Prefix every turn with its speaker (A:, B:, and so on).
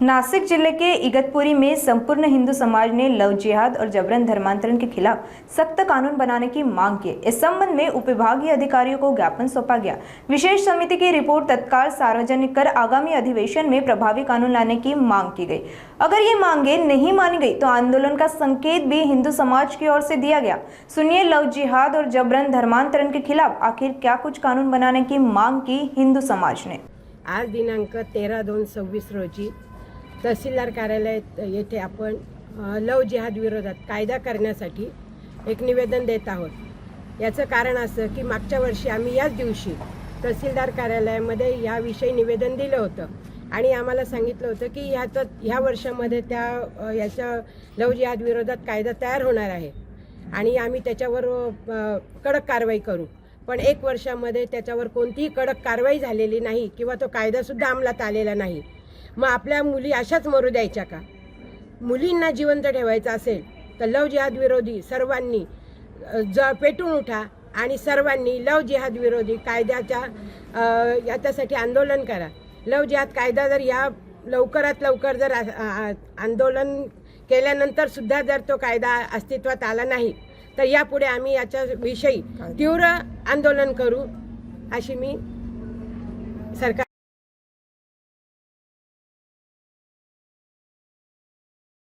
A: नासिक जिले के इगतपुरी में संपूर्ण हिंदू समाज ने लव जिहाद और जबरन धर्मांतरण के खिलाफ सख्त कानून बनाने की मांग की। इस संबंध में उपविभागीय अधिकारियों को ज्ञापन सौंपा गया। विशेष समिति की रिपोर्ट तत्काल सार्वजनिक कर आगामी अधिवेशन में प्रभावी कानून लाने की मांग की गई। अगर ये मांगे नहीं मानी गई तो आंदोलन का संकेत भी हिंदू समाज की ओर से दिया गया। सुनिए लव जिहाद और जबरन धर्मांतरण के खिलाफ आखिर क्या कुछ कानून बनाने की मांग की हिंदू समाज ने।
B: आज दिनांक 13/2/26 रोजी तहसीलदार कार्यालय येथे आपण लव जिहाद विरोधात कायदा करण्यासाठी एक निवेदन देत आहोत। याचं कारण असं की मागच्या वर्षी आम्ही याच दिवशी तहसीलदार कार्यालयामध्ये याविषयी निवेदन दिलं होतं आणि आम्हाला सांगितलं होतं की ह्या वर्षामध्ये याच्या लव जिहाद विरोधात कायदा तयार होणार आहे आणि आम्ही त्याच्यावर कडक कारवाई करू। पण एक वर्षामध्ये त्याच्यावर कोणतीही कडक कारवाई झालेली नाही किंवा तो कायदासुद्धा अंमलात आलेला नाही। मग आपल्या मुली अशाच मरू द्यायच्या का? मुलींना जिवंत ठेवायचं असेल तर लव जिहाद विरोधी सर्वांनी पेटून उठा आणि सर्वांनी लव जिहाद विरोधी कायद्याच्या याच्यासाठी आंदोलन करा। लव जिहाद कायदा जर या लवकरात लवकर जर आंदोलन केल्यानंतर सुद्धा जर तो कायदा अस्तित्वात आला नाही तर यापुढे आम्ही याच्याविषयी तीव्र आंदोलन करू अशी मी सरकार